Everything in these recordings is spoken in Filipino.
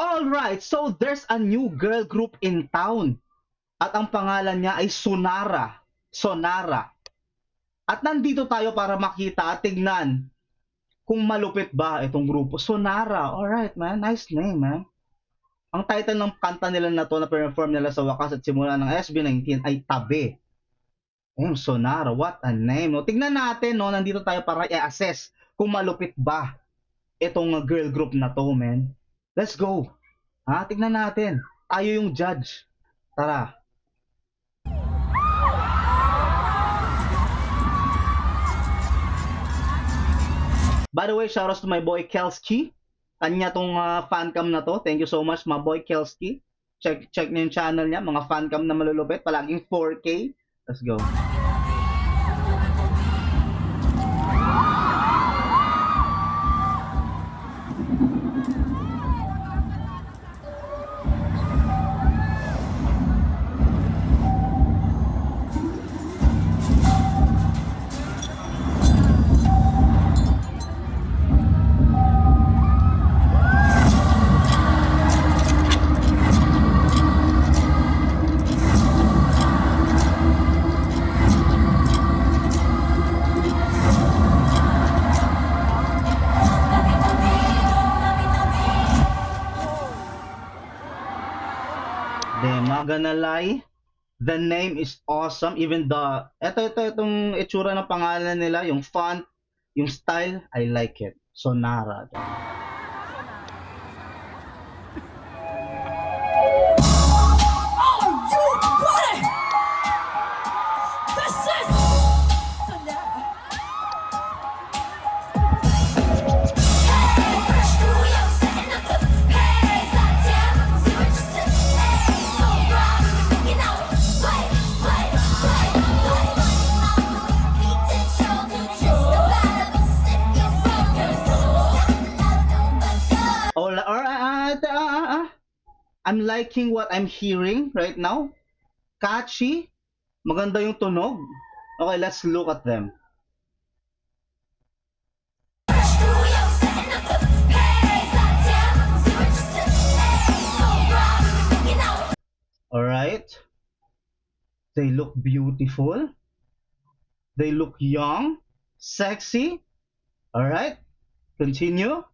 Alright, so there's a new girl group in town. At ang pangalan niya ay Sonara. Sonara. At nandito tayo para makita at tignan kung malupit ba itong grupo. Sonara. Alright, man. Nice name, man. Ang title ng kanta nila na to na perform nila sa wakas at simula ng SB19 ay Tabi. Sonara. What a name. No? Tignan natin, no? Nandito tayo para i-assess kung malupit ba itong girl group na to, man. Let's go. Tignan natin. Tayo yung judge. Tara. By the way, shoutouts to my boy Kelski. Kanya tong fancam na to. Thank you so much, my boy Kelski. Check niyo yung channel niya. Mga fancam na malulupit. Palaging 4K. Let's go. Not gonna lie, the name is awesome. Even itong itsura ng pangalan nila, yung font, yung style, I like it. Sonara. I'm liking what I'm hearing right now. Catchy. Maganda yung tunog. Okay, let's look at them. Alright. They look beautiful. They look young. Sexy. Alright. Continue.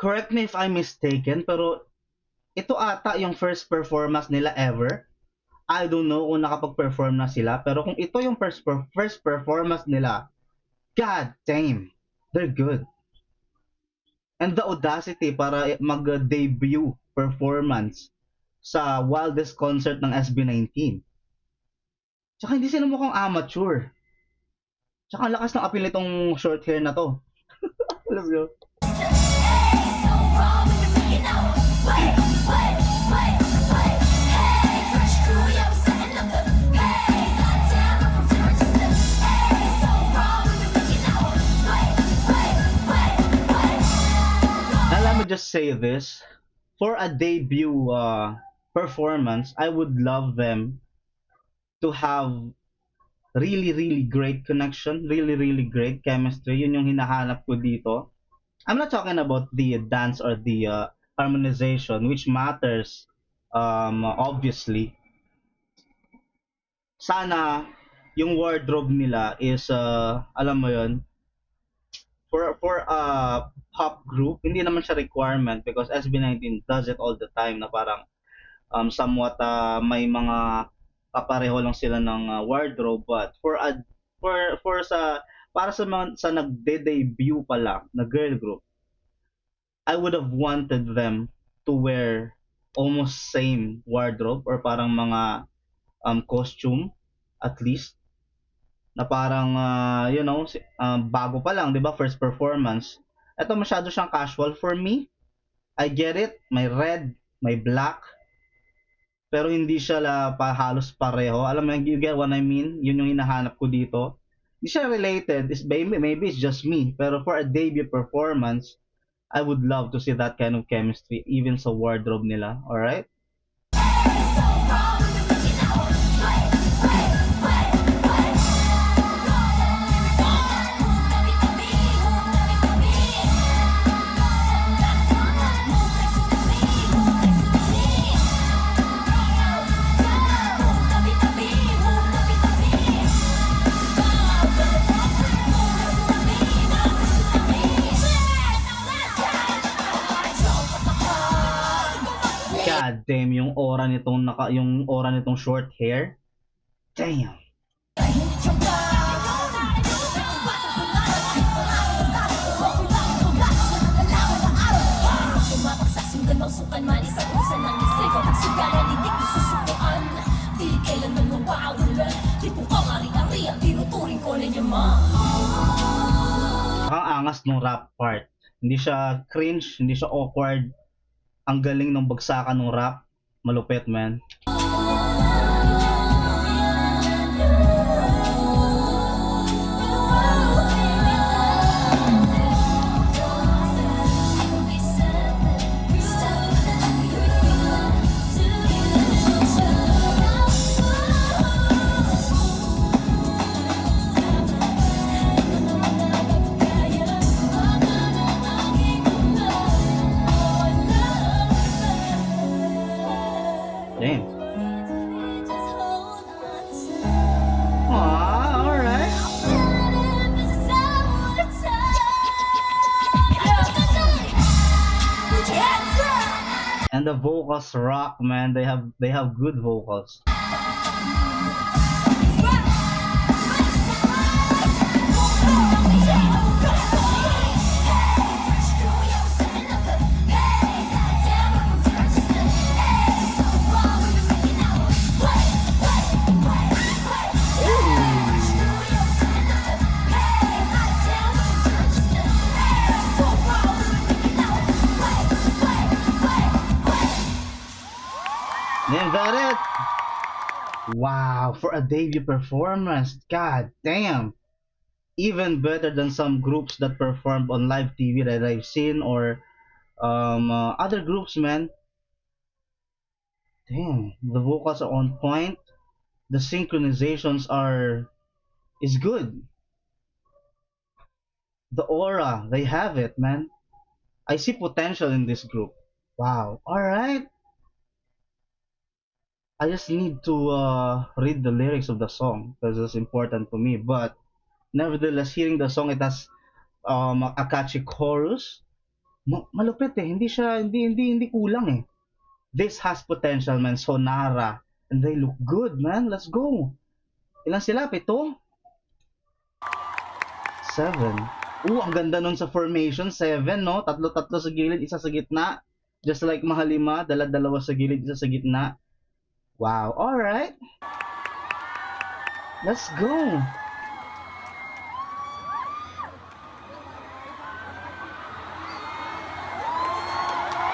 Correct me if I'm mistaken, pero ito ata yung first performance nila ever. I don't know kung nakapag-perform na sila, pero kung ito yung first performance nila, god damn, they're good. And the audacity para mag-debut performance sa wildest concert ng SB19. Tsaka hindi sila mukhang amateur. Tsaka ang lakas ng appeal nitong short hair na to. Let's go. Just say this, for a debut performance, I would love them to have really great connection, really great chemistry. Yun yung hinahanap ko dito. I'm not talking about the dance or the harmonization, which matters obviously. Sana yung wardrobe nila is alam mo yun, for a pop group, hindi naman siya requirement because SB19 does it all the time na parang somewhat may mga kapareho lang sila ng wardrobe, but para sa nagde-debut pa lang na girl group, I would have wanted them to wear almost same wardrobe or parang mga costume at least na parang bago pa lang, 'di ba? First performance. Ito masyado siyang casual for me. I get it, may red, may black, pero hindi siya halos pareho. Alam mo, you get what I mean? Yun yung hinahanap ko dito. Hindi siya related, maybe it's just me, pero for a debut performance, I would love to see that kind of chemistry even sa wardrobe nila, alright? God damn, yung aura nitong short hair. Damn. Ang angas nung rap part. Hindi siya cringe, hindi siya awkward. Ang galing ng bagsakan ng rap. Malupit, man. Damn. Aww, alright. And the vocals rock, man. They have good vocals. Then got it. Wow, for a debut performance, god damn. Even better than some groups that performed on live TV that I've seen or other groups, man. Damn, the vocals are on point. The synchronizations is good. The aura, they have it, man. I see potential in this group. Wow. All right. I just need to read the lyrics of the song because it's important to me. But nevertheless, hearing the song, it has a catchy chorus. Malupit eh. Hindi kulang eh. This has potential, man. Sonara. And they look good, man. Let's go. Ilan sila? 7? 7. Ang ganda nun sa formation. 7, no? Tatlo sa gilid, isa sa gitna. Just like Mahalima, dalawa sa gilid, isa sa gitna. Wow, alright. Let's go.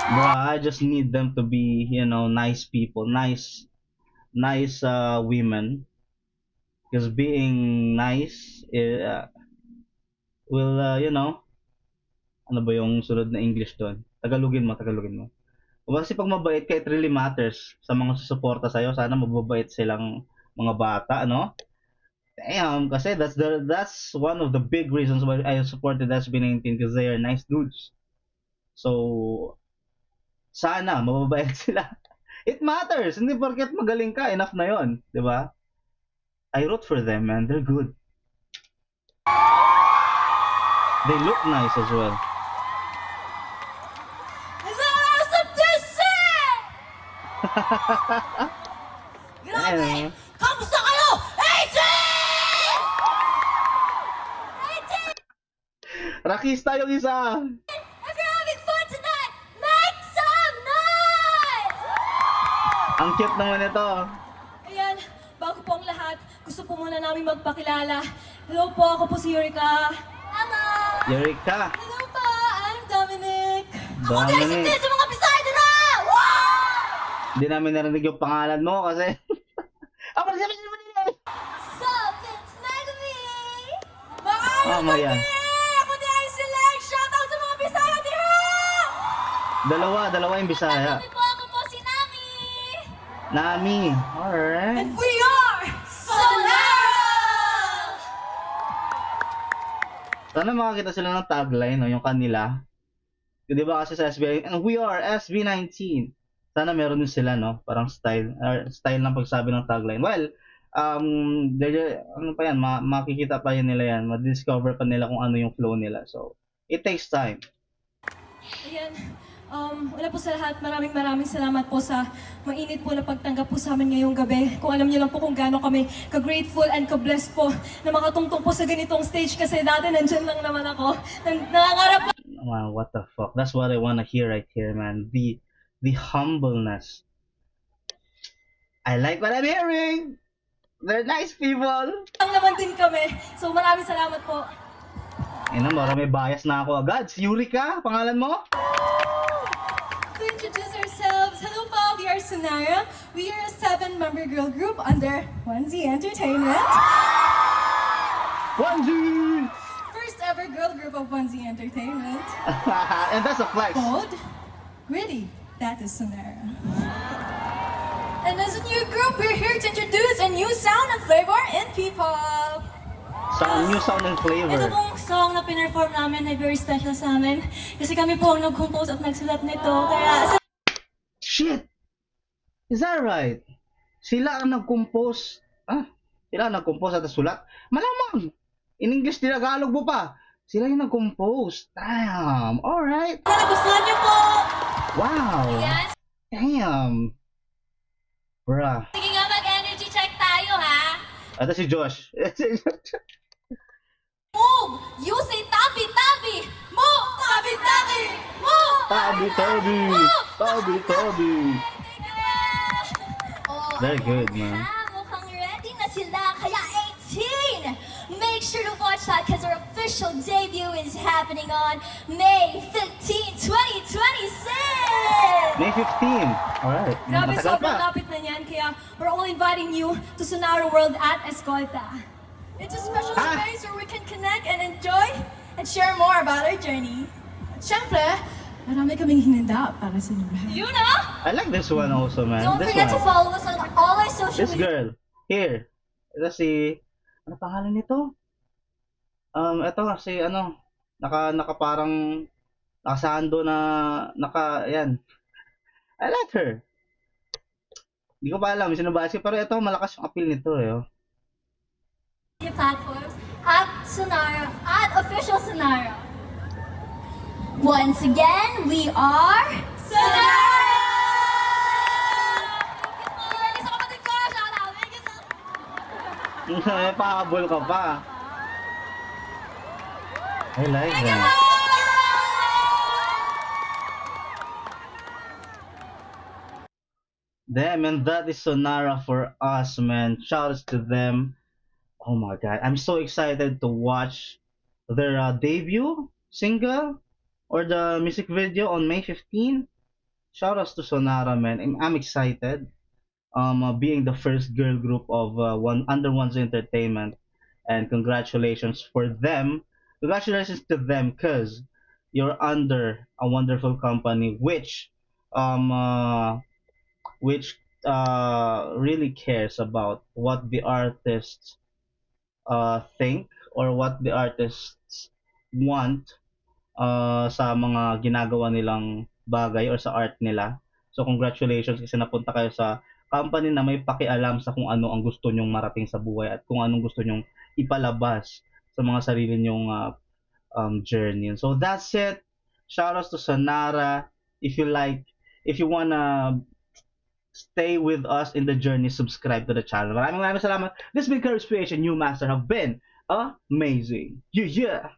Bruh, I just need them to be, nice people, nice women. Because being nice will, ano ba yung sunod na English doon? Tagalogin mo. Kasi pag mabait ka, it really matters sa mga susuporta sa'yo. Sana mababait silang mga bata, ano? Damn, kasi that's one of the big reasons why I supported SB19 because they are nice dudes. So, sana mababait sila. It matters. Hindi porket magaling ka, enough na yon, di ba? I root for them, man. They're good. They look nice as well. Grabe! Kamusta kayo? Agent! Rakista yung isa. If you're having fun tonight, Ang cute naman ito. Ayan, bago po ang lahat, gusto po muna namin magpakilala. Hello po, ako po si Eureka. Hello! Eureka. Hello po, I'm Dominic. Ako din si Dominic. Tess sa mga Bisaya na! Wow! Hindi namin narinig yung pangalan mo kasi... Ako na sabi mo nila. Sup, it's Megami! Mga Tama yan. Ako din ay select! Shoutout sa mga Bisaya diha! Dalawa yung Bisaya. Kami po, ako po si Nami! Nami. Alright. And we are Sonara! Sana makakita sila ng tagline, no, yung kanila. Di ba kasi sa SB, and we are SB19. Sana meron din sila, no, parang style ng pagsabi ng tagline. Well, ano pa yan, makikita pa yun nila yan, ma-discover pa nila kung ano yung flow nila. So, it takes time. Ayan, wala po sa lahat, maraming salamat po sa mainit po na pagtanggap po sa amin ngayong gabi. Kung alam niyo lang po kung gaano kami ka-grateful and ka-blessed po na makatungtong po sa ganitong stage kasi dati nandyan lang naman ako. Nangangarap po. Wow, what the fuck? That's what I wanna hear right here, man. The humbleness. I like what I'm hearing. They're nice people. Lang naman din kami. So maraming salamat po. Marami bias na ako agad. Si Eureka, pangalan mo? To introduce ourselves, hello po, we are Sonara. We are a 7-member girl group under Onesie Entertainment. Onesie! First ever girl group of Onesie Entertainment. And that's a flex. Bold, gritty, that is Sonara. And as a new group, we're here to introduce a new sound and flavor in P-pop. New sound and flavor. Ito pong song na pinerform namin ay very special sa amin. Kasi kami po ang nag-compose at nagsulat nito. Kaya Shit! Is that right? Sila ang nag-compose. Sila ang nag-compose at sulat? Malamang! In English, Tagalog mo pa. Sila yung nag-compose. Damn! Alright! nagustuhan niyo po! Wow! Yes. Damn! Bruh. Sige nga, mag-energy check tayo, ha? Ito si Josh. Move! You say tabi, tabi! Move! Tabi, tabi! Move! Tabi, tabi! Tabi, tabi! Oh, Very good, man. mukhang ready na sila, kaya 18! Make sure to watch that because our official debut is happening on May 15, 2026! May 15. Alright. Grabe, Matagal sobrang pa. lapit na niyan, kaya we're all inviting you to Sonara World at Escolta. It's a special Ah. space where we can connect and enjoy and share more about our journey. At syempre, marami kaming hinanda para sa inyo lahat. You know? I like this one also, man. Don't This forget to one. follow us on all our social This media. girl. Here. Ito si... Ano pangalan nito? Ito si ano... Naka parang... Nakasando na... Yan. I like her. Hindi ko pa alam. Sino ba si? Pero ito, malakas yung appeal nito eh. Oh. Platforms at Sonara, at official Sonara. Once again, we are Sonara! Thank you sa kapatid ko! Shout out! Thank you so May pakabol ka pa. I like Thank you, that. Mom! Damn, and that is Sonara for us, man. Shout out to them. Oh my god, I'm so excited to watch their debut single or the music video on May 15. Shout outs to Sonara, man. I'm excited. Being the first girl group of Under One's Entertainment, and congratulations for them. Congratulations to them, cause you're under a wonderful company, which really cares about what the artists think or what the artists want sa mga ginagawa nilang bagay or sa art nila. So congratulations kasi napunta kayo sa company na may pakialam sa kung ano ang gusto nyong marating sa buhay at kung anong gusto nyong ipalabas sa mga sarili nyong journey. So that's it. Shoutouts to Sonara. If you wanna stay with us in the journey, subscribe to the channel. Maraming salamat. This has been Courage Creation, New Master have been amazing. Yeah.